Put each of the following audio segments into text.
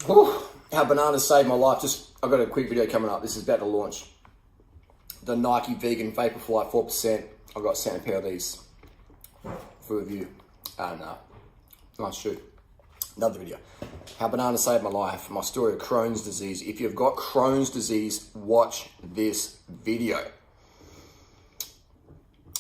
Whew, how bananas saved my life. I've got a quick video coming up. This is about to launch. The Nike Vegan Vaporfly 4%. I got sent a pair of these for review. And nice shoe. Another video. How bananas saved my life. My story of Crohn's disease. If you've got Crohn's disease, watch this video.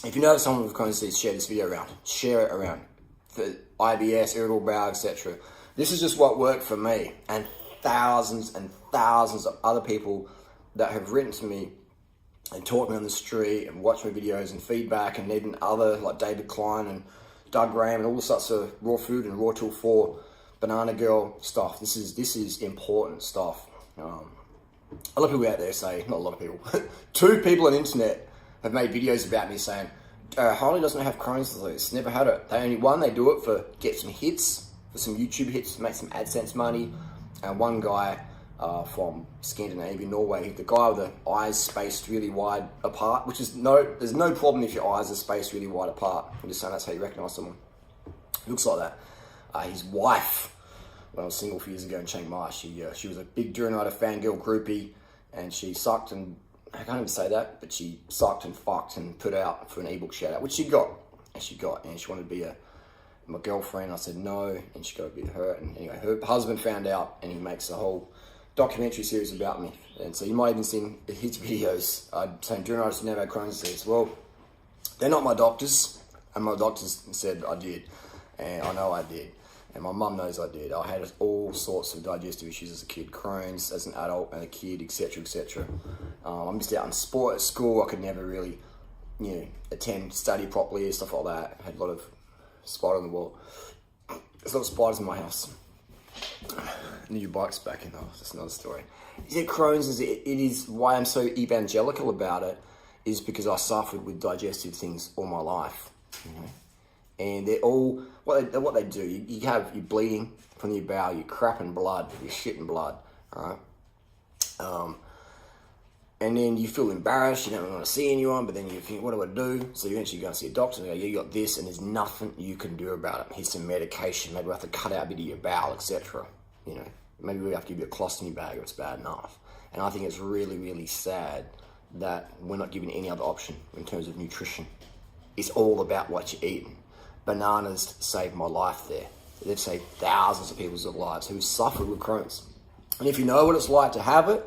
If you know someone with Crohn's disease, share this video around. Share it around. For IBS, irritable bowel, etc. This is just what worked for me, and thousands of other people that have written to me and talked me on the street and watched my videos and feedback, and even other like David Klein and Doug Graham and all the sorts of raw food and raw tool 4 banana girl stuff. This is important stuff. A lot of people out there say, not a lot of people, 2 people on the internet have made videos about me saying, Harley doesn't have Crohn's disease, never had it. They do it for get some hits, for some YouTube hits, to make some AdSense money. And one guy from Scandinavia, Norway, the guy with the eyes spaced really wide apart, which is there's no problem if your eyes are spaced really wide apart. I'm just saying that's how you recognize someone. Looks like that. His wife, when I was single a few years ago in Chiang Mai, she was a big Durianrider fangirl groupie, and she sucked and, I can't even say that, but she sucked and fucked and put out for an ebook shout out, which she got, and she wanted to be my girlfriend. I said no, and she got to be her. And anyway, her husband found out, and he makes a whole documentary series about me. And so you might even seen his videos saying Durianriders never had Crohn's disease. Well, they're not my doctors, and my doctors said I did, and I know I did. And my mum knows I did. I had all sorts of digestive issues as a kid, Crohn's as an adult and a kid, etc., etc. I missed out on sport at school. I could never really, study properly and stuff like that. I had a lot of spider on the wall. There's a lot of spiders in my house. New bike's back in the house. That's another story. Is it Crohn's? It is why I'm so evangelical about it, is because I suffered with digestive things all my life. And they're all, what they do, you're bleeding from your bowel, you're crapping blood, you're shitting blood, alright? And then you feel embarrassed, you don't want to see anyone, but then you think, what do I do? So you eventually go and see a doctor and go, yeah, you got this, and there's nothing you can do about it. Here's some medication, maybe we have to cut out a bit of your bowel, etc. Maybe we have to give you a colostomy bag if it's bad enough. And I think it's really, really sad that we're not given any other option in terms of nutrition. It's all about what you're eating. Bananas saved my life there. They've saved thousands of people's lives who suffered with Crohn's. And if you know what it's like to have it,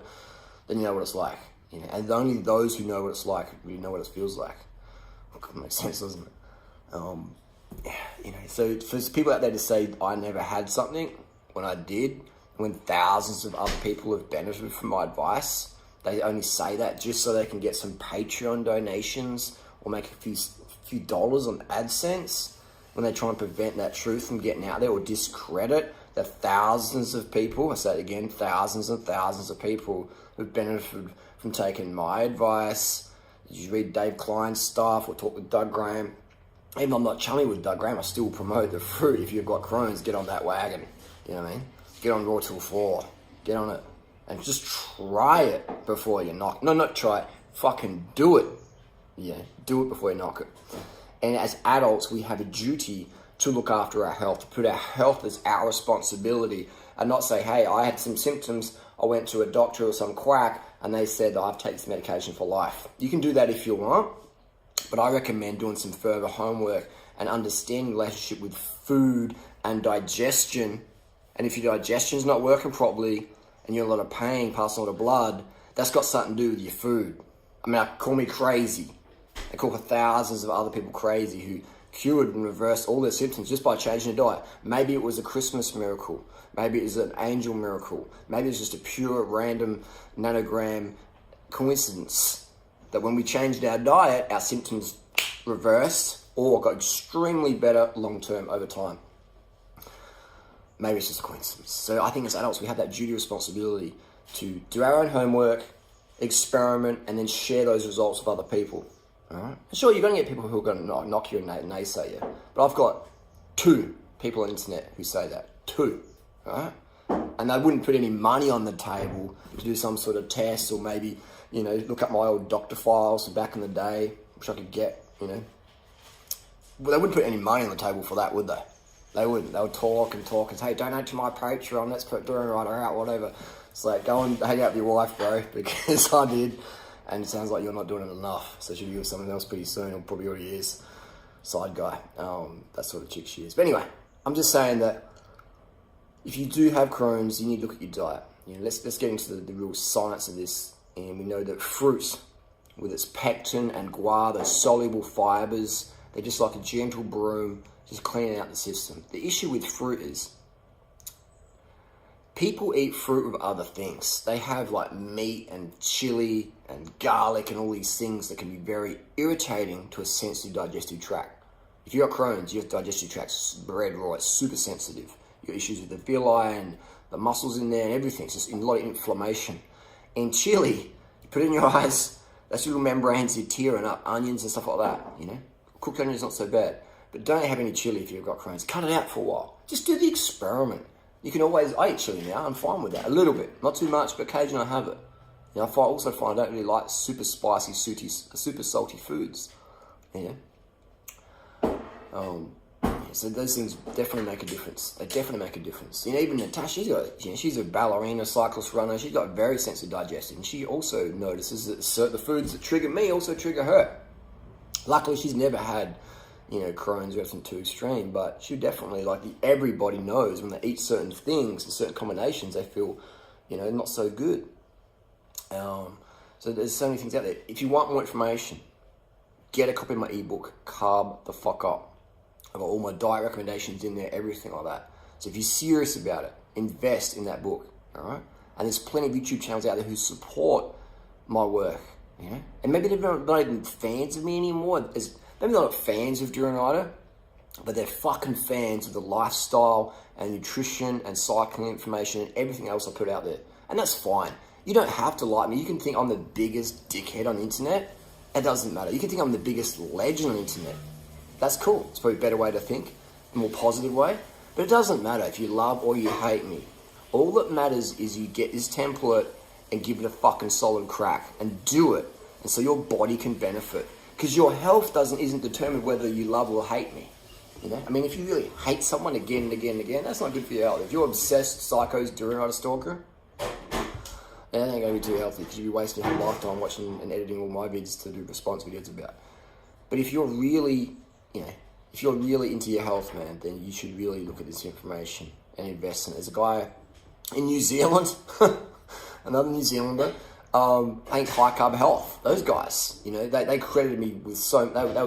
then you know what it's like. And only those who know what it's like really know what it feels like. It makes sense, doesn't it? So for people out there to say I never had something when I did, when thousands of other people have benefited from my advice, they only say that just so they can get some Patreon donations or make a few dollars on AdSense, when they try and prevent that truth from getting out there or discredit the thousands of people, I say it again, thousands and thousands of people who've benefited from taking my advice. Did you read Dave Klein's stuff or talk with Doug Graham? Even though I'm not chummy with Doug Graham, I still promote the fruit. If you've got Crohn's, get on that wagon. You know what I mean? Get on Raw Tool 4. Get on it. And just try it before you knock. No, not try it. Fucking do it. Yeah, do it before you knock it. And as adults, we have a duty to look after our health, to put our health as our responsibility, and not say, hey, I had some symptoms, I went to a doctor or some quack, and they said that I've taken this medication for life. You can do that if you want, but I recommend doing some further homework and understanding the relationship with food and digestion. And if your digestion's not working properly, and you're in a lot of pain, passing a lot of blood, that's got something to do with your food. I mean, call me crazy. They call for thousands of other people crazy who cured and reversed all their symptoms just by changing their diet. Maybe it was a Christmas miracle. Maybe it was an angel miracle. Maybe it's just a pure random nanogram coincidence that when we changed our diet, our symptoms reversed or got extremely better long-term over time. Maybe it's just a coincidence. So I think as adults, we have that duty responsibility to do our own homework, experiment, and then share those results with other people. All right? Sure, you're going to get people who are going to knock you and naysay you. But I've got 2 people on the internet who say that. 2. All right? And they wouldn't put any money on the table to do some sort of test or maybe, look up my old doctor files from back in the day, which I could get, Well, they wouldn't put any money on the table for that, would they? They wouldn't. They would talk and talk and say, hey, donate to my Patreon, let's put Durianrider out, whatever. It's like, go and hang out with your wife, bro, because I did. And it sounds like you're not doing it enough. So she'll be with someone else pretty soon, or probably already is. Side guy. That sort of chick she is. But anyway, I'm just saying that if you do have Crohn's, you need to look at your diet. You know, let's get into the real science of this. And we know that fruit, with its pectin and guar, those soluble fibers, they're just like a gentle broom, just cleaning out the system. The issue with fruit is people eat fruit with other things. They have like meat and chili and garlic and all these things that can be very irritating to a sensitive digestive tract. If you've got Crohn's, your digestive tract's red raw, it's super sensitive. You've got issues with the villi and the muscles in there and everything. It's just a lot of inflammation. And chili, you put it in your eyes, those little membranes are tearing up, onions and stuff like that, you know. Cooked onions not so bad. But don't have any chili if you've got Crohn's. Cut it out for a while. Just do the experiment. You can always, I eat chili now, I'm fine with that. A little bit, not too much, but occasionally I have it. You know, I also find I don't really like super spicy, super salty foods. You know? So those things definitely make a difference. They definitely make a difference. You know, even Natasha, she's a ballerina, cyclist runner. She's got very sensitive digestion. And she also notices that the foods that trigger me also trigger her. Luckily, she's never had, you know, Crohn's or anything too extreme, but she definitely, like everybody knows when they eat certain things and certain combinations, they feel, you know, not so good. So there's so many things out there. If you want more information, get a copy of my ebook, Carb the Fuck Up. I've got all my diet recommendations in there, everything like that. So if you're serious about it, invest in that book, all right? And there's plenty of YouTube channels out there who support my work, you know? And maybe they're not even fans of me anymore. Maybe they're not fans of Durianrider, but they're fucking fans of the lifestyle and nutrition and cycling information and everything else I put out there. And that's fine. You don't have to like me. You can think I'm the biggest dickhead on the internet. It doesn't matter. You can think I'm the biggest legend on the internet. That's cool. It's probably a better way to think, a more positive way. But it doesn't matter if you love or you hate me. All that matters is you get this template and give it a fucking solid crack and do it. And so your body can benefit. Because your health isn't determined whether you love or hate me. You know? I mean, if you really hate someone again and again and again, that's not good for your health. If you're obsessed, psychos, Durianrider stalker, that ain't going to be too healthy because you'll be wasting your whole lifetime watching and editing all my vids to do response videos about. But if you're really, you know, if you're really into your health, man, then you should really look at this information and invest in it. There's a guy in New Zealand, another New Zealander, I think High Carb Health. Those guys, you know, they credited me with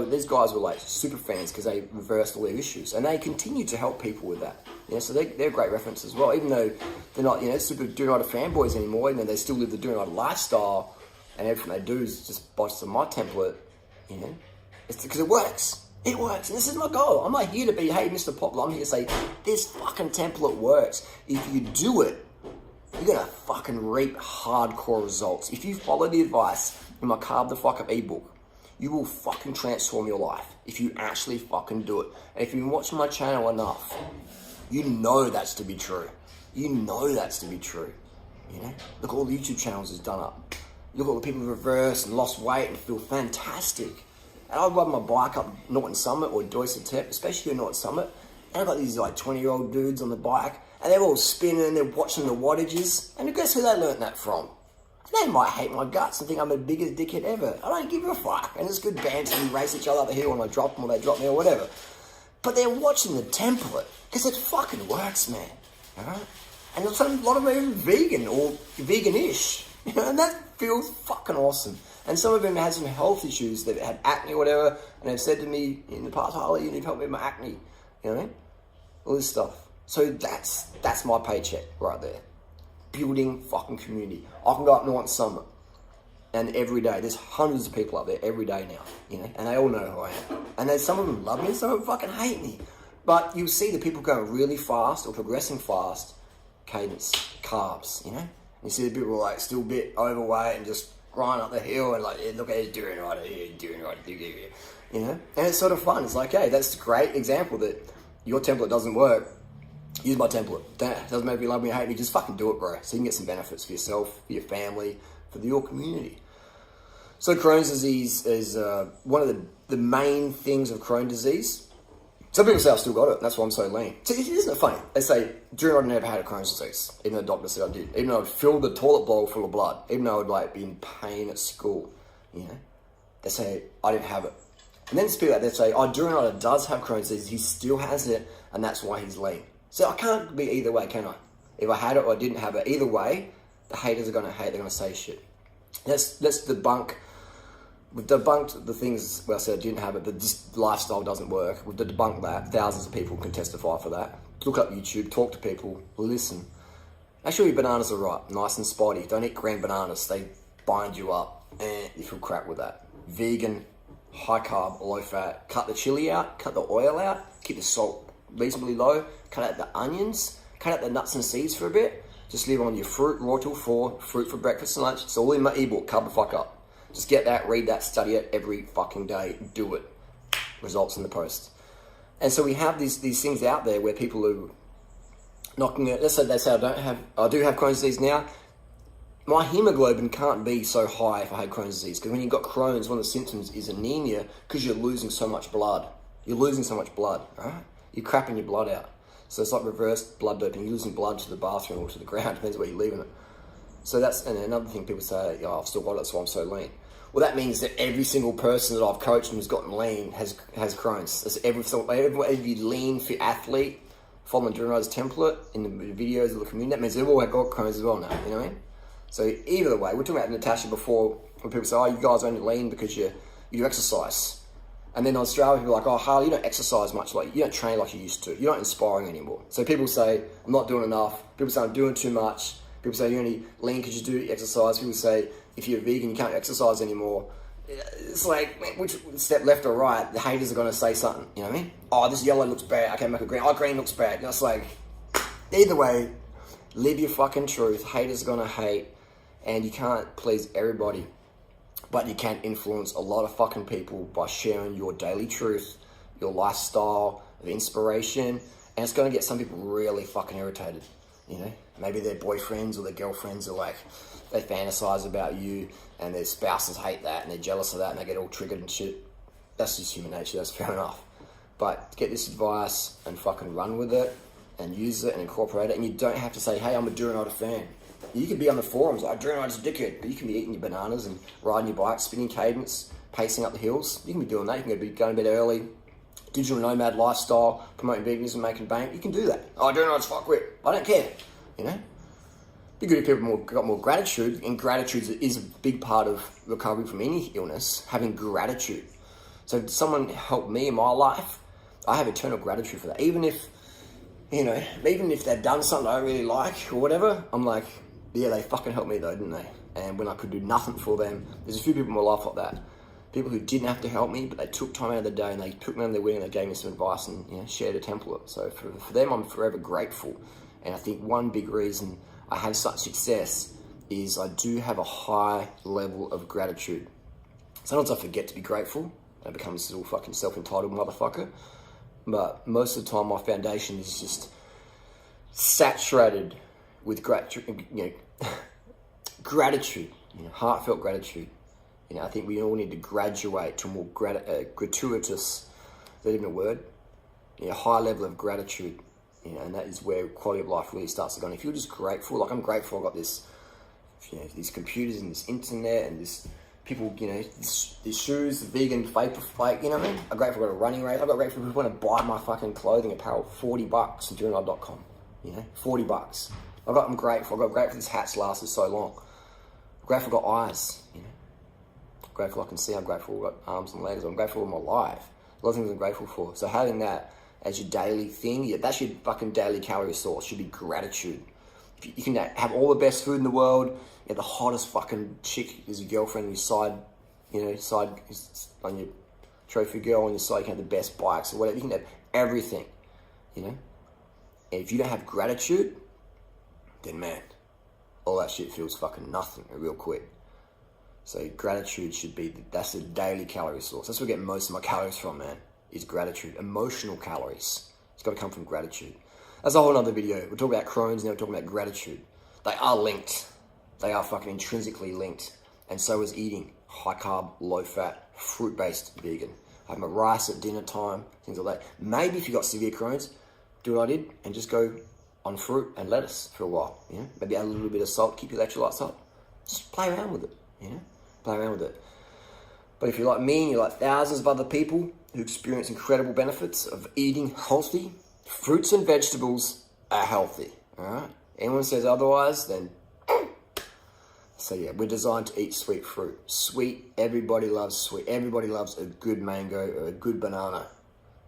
these guys were like super fans because they reversed all their issues, and they continue to help people with that. You know, so they're great references as well, even though they're not, you know, super Durianrider fanboys anymore. You know, they still live the Durianrider lifestyle, and everything they do is just botch on my template. You know, it's because it works. It works, and this is my goal. I'm not here to be, hey, Mr. Popular. I'm here to say this fucking template works. If you do it, you're gonna fucking reap hardcore results. If you follow the advice in my Carb the Fuck Up ebook, you will fucking transform your life if you actually fucking do it. And if you've been watching my channel enough, you know that's to be true. You know that's to be true. You know? Look at all the YouTube channels it's done up. Look at all the people who reversed and lost weight and feel fantastic. And I ride my bike up Norton Summit or Doyce Tep, especially at Norton Summit, and I've got these like 20-year-old dudes on the bike, and they're all spinning, they're watching the wattages, and guess who they learnt that from? They might hate my guts and think I'm the biggest dickhead ever. I don't give a fuck. And it's good banter, we race each other up the hill and I drop them or they drop me or whatever. But they're watching the template, because it fucking works, man. Alright? And a lot of them are even vegan or vegan-ish. You know, and that feels fucking awesome. And some of them had some health issues. They've had acne or whatever, and they've said to me in the past, Harley, you need help with my acne. You know what I mean? All this stuff. So that's my paycheck right there. Building fucking community. I can go up Norton Summit, and every day, there's hundreds of people up there every day now, you know, and they all know who I am. And then some of them love me, some of them fucking hate me. But you'll see the people going really fast or progressing fast, cadence, carbs, you know? And you see the people like still a bit overweight and just grind up the hill and like, yeah, look at his Durianrider here, you know? And it's sort of fun. It's like, hey, that's a great example that your template doesn't work. Use my template. Doesn't matter if you love me or hate me, just fucking do it, bro. So you can get some benefits for yourself, for your family, for your community. So Crohn's disease is one of the main things of Crohn's disease Some people say I've still got it. That's why I'm so lean. So isn't it funny? They say, Durianrider never had a Crohn's disease, even though the doctor said I did. Even though I'd filled the toilet bowl full of blood. Even though I'd like be in pain at school. You know? They say, I didn't have it. And then people out there say, oh, Durianrider does have Crohn's disease. He still has it, and that's why he's lean. So I can't be either way, can I? If I had it or I didn't have it, either way, the haters are going to hate. They're going to say shit. Let's debunk. We've debunked the things where I said I didn't have it, that this lifestyle doesn't work. We've debunked that. Thousands of people can testify for that. Look up YouTube, talk to people, listen. Actually, bananas are right, nice and spotty. Don't eat green bananas, they bind you up. You feel crap with that. Vegan, high carb, low fat. Cut the chili out, cut the oil out, keep the salt reasonably low, cut out the onions, cut out the nuts and seeds for a bit. Just live on your fruit, raw till 4, fruit for breakfast and lunch. It's all in my ebook, Carb the Fuck Up. Just get that, read that, study it every fucking day. Do it. Results in the post. And so we have these things out there where people are knocking it. Let's say they say I do have Crohn's disease now. My hemoglobin can't be so high if I had Crohn's disease. Because when you've got Crohn's, one of the symptoms is anemia because you're losing so much blood. You're losing so much blood, right? You're crapping your blood out. So it's like reverse blood doping. You're losing blood to the bathroom or to the ground. Depends where you're leaving it. So that's, and another thing people say, oh, I've still got it, so I'm so lean. Well, that means that every single person that I've coached and has gotten lean has Crohn's. That's every lean, fit athlete following the Durianriders template in the videos of the community. That means they've all got Crohn's as well now, you know what I mean? So either way, we're talking about Natasha before, when people say, oh, you guys are only lean because you do exercise. And then in Australia, people are like, oh, Harley, you don't exercise much, like you don't train like you used to. You're not inspiring anymore. So people say, I'm not doing enough. People say, I'm doing too much. People say, you're only lean because you do exercise. People say, if you're vegan, you can't exercise anymore. It's like, which step left or right, the haters are going to say something, you know what I mean? Oh, this yellow looks bad, okay, make it green. Oh, green looks bad. It's like, either way, live your fucking truth. Haters are going to hate, and you can't please everybody. But you can influence a lot of fucking people by sharing your daily truth, your lifestyle of inspiration, and it's going to get some people really fucking irritated, you know? Maybe their boyfriends or their girlfriends are like, they fantasize about you, and their spouses hate that, and they're jealous of that, and they get all triggered and shit. That's just human nature, that's fair enough. But get this advice and fucking run with it, and use it and incorporate it, and you don't have to say, hey, I'm a Durianrider fan. You can be on the forums like, Durianrider's a dickhead, but you can be eating your bananas and riding your bike, spinning cadence, pacing up the hills. You can be doing that. You can be going to bed early, digital nomad lifestyle, promoting veganism, making bank. You can do that. Oh, Durianrider's fuckwit. I don't care, you know? Be good if people got more gratitude, and gratitude is a big part of recovery from any illness, having gratitude. So if someone helped me in my life, I have eternal gratitude for that. Even if, you know, even if they've done something I don't really like or whatever, I'm like, yeah, they fucking helped me though, didn't they? And when I could do nothing for them, there's a few people in my life like that. People who didn't have to help me, but they took time out of the day and they took me under their wing and they gave me some advice and, you know, shared a template. So for them, I'm forever grateful. And I think one big reason I have such success is I do have a high level of gratitude. Sometimes I forget to be grateful. I become this little fucking self-entitled motherfucker. But most of the time, my foundation is just saturated with gratitude, you know, gratitude, you know, heartfelt gratitude. You know, I think we all need to graduate to a more gratuitous, is that even a word? You know, high level of gratitude. You know, and that is where quality of life really starts to go. And if you're just grateful, like I'm grateful I got this, you know, these computers and this internet and this people, you know, these shoes, the vegan vapor flake, you know what I mean? I'm grateful I got a running race. I'm grateful people want to buy my fucking clothing apparel, $40 on Durianrider.com, you know, $40. I'm grateful. I got grateful this hat's lasted so long. I'm grateful I got eyes, you know. I'm grateful I can see. I'm grateful I got arms and legs. I'm grateful I'm alive. A lot of things I'm grateful for. So having that as your daily thing, yeah, that's your fucking daily calorie source. Should be gratitude. If you can have all the best food in the world, you have the hottest fucking chick as your girlfriend on your side, you know, on your trophy girl on your side, you can have the best bikes or whatever. You can have everything, you know. And if you don't have gratitude, then man, all that shit feels fucking nothing real quick. So gratitude should be, that's the daily calorie source. That's where I get most of my calories from, man, is gratitude. Emotional calories. It's got to come from gratitude. That's a whole other video. We're talking about Crohn's, now we're talking about gratitude. They are linked. They are fucking intrinsically linked. And so is eating high carb, low fat, fruit-based vegan. have my rice at dinner time, things like that. Maybe if you've got severe Crohn's, do what I did and just go on fruit and lettuce for a while. You know, maybe add a little bit of salt, keep your electrolytes up. Just play around with it. You know, play around with it. But if you're like me and you're like thousands of other people who experience incredible benefits of eating healthy, fruits and vegetables are healthy. All right. Anyone says otherwise, then. So yeah, we're designed to eat sweet fruit. Sweet, everybody loves sweet. Everybody loves a good mango or a good banana.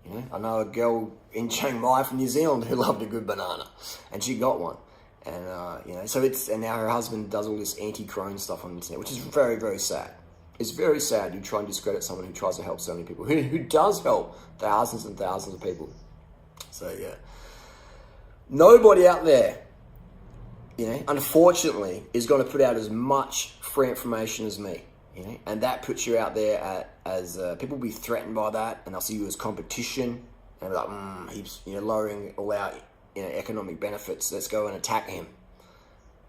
You know, I know a girl in Chiang Mai from New Zealand who loved a good banana, and she got one. And you know, so and now her husband does all this anti-Crohn stuff on the internet, which is very, very sad. It's very sad you try and discredit someone who tries to help so many people, who does help thousands and thousands of people. So yeah, nobody out there, you know, unfortunately, is going to put out as much free information as me, you know, and that puts you out there as people will be threatened by that, and they'll see you as competition, and they'll be like, he's, you know, lowering all our, you know, economic benefits. Let's go and attack him.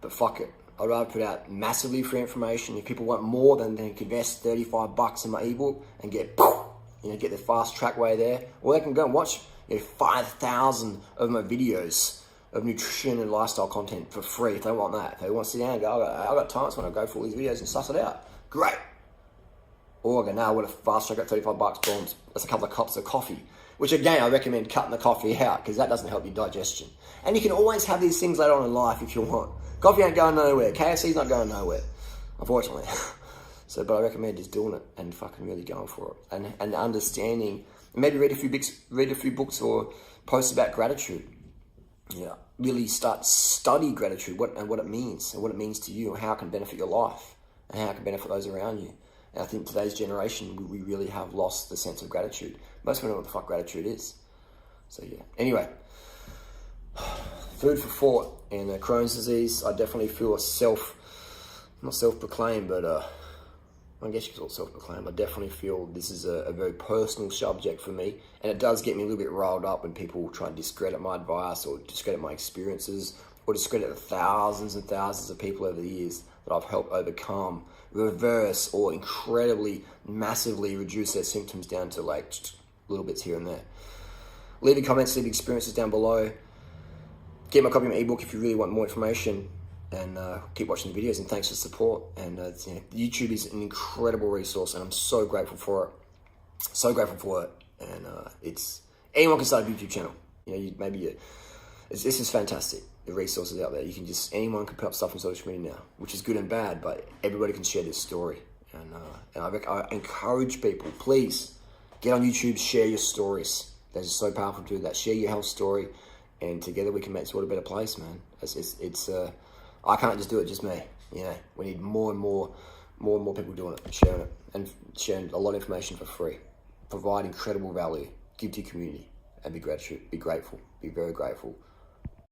But fuck it, I'd rather put out massively free information. If people want more, then they can invest $35 in my ebook and get, you know, get the fast track way there, or they can go and watch, you know, 5,000 of my videos of nutrition and lifestyle content for free if they want that. If they want to sit down and go, I got time, so I go for all these videos and suss it out. Great. Or I go, now I want a fast track at $35, boom, that's a couple of cups of coffee. Which again, I recommend cutting the coffee out because that doesn't help your digestion. And you can always have these things later on in life if you want. Coffee ain't going nowhere. KFC's not going nowhere, unfortunately. So, but I recommend just doing it and fucking really going for it. And understanding, maybe read a few books or posts about gratitude. Yeah, really study gratitude, what it means and what it means to you, and how it can benefit your life and how it can benefit those around you. And I think today's generation, we really have lost the sense of gratitude. Most people don't know what the fuck gratitude is. So yeah. Anyway, food for thought in Crohn's disease. I definitely feel not self-proclaimed, but I guess you could call it self-proclaimed. I definitely feel this is a very personal subject for me, and it does get me a little bit riled up when people try and discredit my advice or discredit my experiences or discredit the thousands and thousands of people over the years that I've helped overcome, reverse, or incredibly, massively reduce their symptoms down to like little bits here and there. Leave your comments, leave your experiences down below. Get my copy of my ebook if you really want more information. And keep watching the videos, and thanks for the support. And you know, YouTube is an incredible resource, and I'm so grateful for it. So grateful for it. And it's anyone can start a YouTube channel. You know, this is fantastic. The resources out there, anyone can put up stuff on social media now, which is good and bad. But everybody can share their story. And I encourage people, please get on YouTube, share your stories. That is so powerful to do that. Share your health story, and together we can make this world a better place, man. It's I can't just do it, just me. You know, we need more and more people doing it, and sharing a lot of information for free. Provide incredible value, give to your community, and be grateful, be very grateful